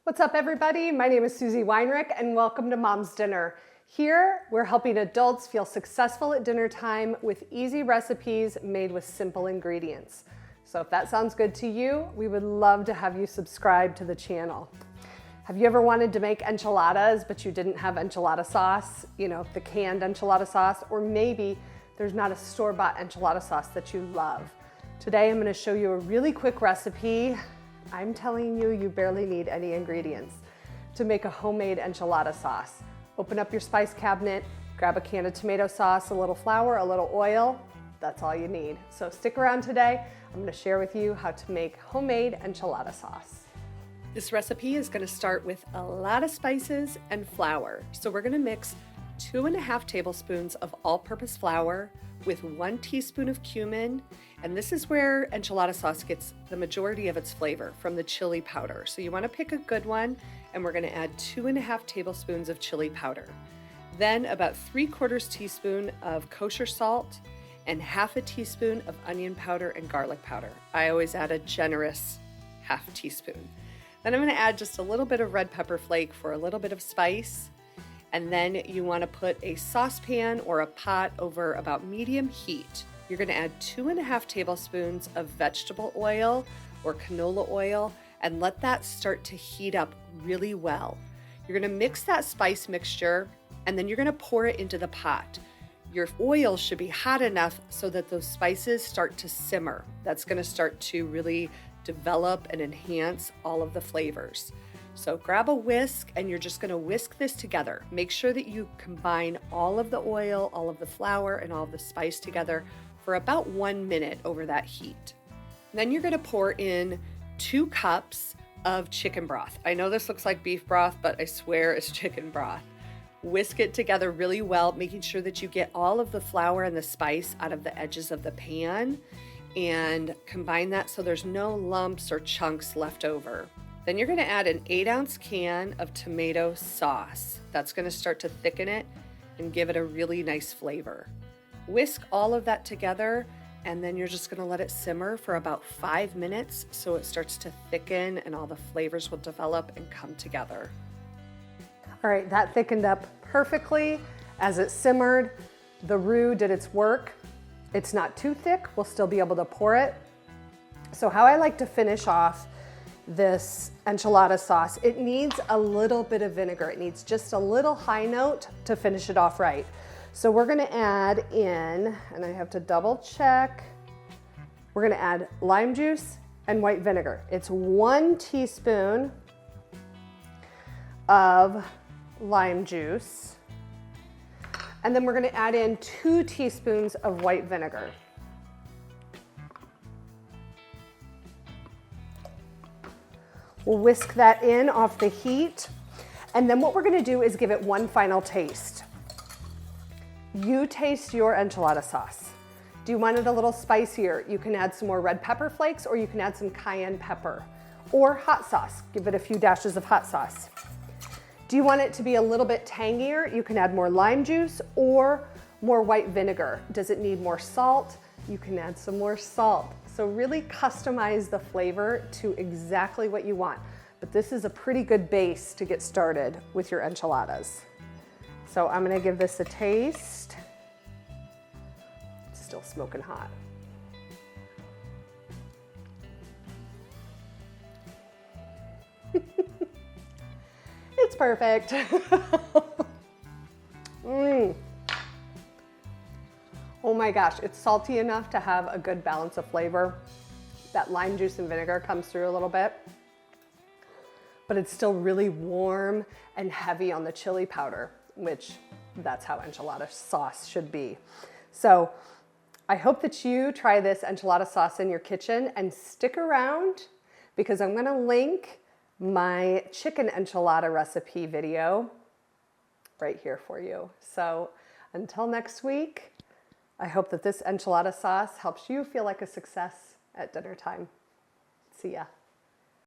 What's up, everybody? My name is Susie Weinrich, and welcome to Mom's Dinner. Here, we're helping adults feel successful at dinner time with easy recipes made with simple ingredients. So if that sounds good to you, we would love to have you subscribe to the channel. Have you ever wanted to make enchiladas, but you didn't have enchilada sauce? You know, the canned enchilada sauce, or maybe there's not a store-bought enchilada sauce that you love. Today, I'm going to show you a really quick recipe. I'm telling you, you barely need any ingredients to make a homemade enchilada sauce. Open up your spice cabinet, grab a can of tomato sauce, a little flour, a little oil. That's all you need. So stick around today. I'm going to share with you how to make homemade enchilada sauce. This recipe is going to start with a lot of spices and flour. So we're going to mix 2.5 tablespoons of all-purpose flour with 1 teaspoon of cumin, and this is where enchilada sauce gets the majority of its flavor, from the chili powder. So you want to pick a good one, and we're going to add 2.5 tablespoons of chili powder. Then about 3/4 teaspoon of kosher salt and 1/2 teaspoon of onion powder and garlic powder. I always add a generous 1/2 teaspoon. Then I'm going to add just a little bit of red pepper flake for a little bit of spice. And then you want to put a saucepan or a pot over about medium heat. You're going to add 2.5 tablespoons of vegetable oil or canola oil and let that start to heat up really well. You're going to mix that spice mixture and then you're going to pour it into the pot. Your oil should be hot enough so that those spices start to simmer. That's going to start to really develop and enhance all of the flavors. So grab a whisk and you're just going to whisk this together. Make sure that you combine all of the oil, all of the flour, and all of the spice together for about 1 minute over that heat. Then you're going to pour in 2 cups of chicken broth. I know this looks like beef broth, but I swear it's chicken broth. Whisk it together really well, making sure that you get all of the flour and the spice out of the edges of the pan, and combine that so there's no lumps or chunks left over. Then you're going to add an 8-ounce can of tomato sauce. That's going to start to thicken it and give it a really nice flavor. Whisk all of that together, and then you're just going to let it simmer for about 5 minutes so it starts to thicken and all the flavors will develop and come together. All right, that thickened up perfectly as it simmered. The roux did its work. It's not too thick. We'll still be able to pour it. So how I like to finish off this enchilada sauce, it needs a little bit of vinegar. It needs just a little high note to finish it off right. So we're going to add in, and I have to double check, we're going to add lime juice and white vinegar. It's 1 teaspoon of lime juice, and then we're going to add in 2 teaspoons of white vinegar. We'll whisk that in off the heat. And then what we're going to do is give it one final taste. You taste your enchilada sauce. Do you want it a little spicier? You can add some more red pepper flakes, or you can add some cayenne pepper or hot sauce. Give it a few dashes of hot sauce. Do you want it to be a little bit tangier? You can add more lime juice or more white vinegar. Does it need more salt? You can add some more salt. So really customize the flavor to exactly what you want. But this is a pretty good base to get started with your enchiladas. So I'm gonna give this a taste. It's still smoking hot. It's perfect. Oh my gosh, it's salty enough to have a good balance of flavor. That lime juice and vinegar comes through a little bit, but it's still really warm and heavy on the chili powder, which that's how enchilada sauce should be. So I hope that you try this enchilada sauce in your kitchen, and stick around because I'm gonna link my chicken enchilada recipe video right here for you. So until next week, I hope that this enchilada sauce helps you feel like a success at dinner time. See ya.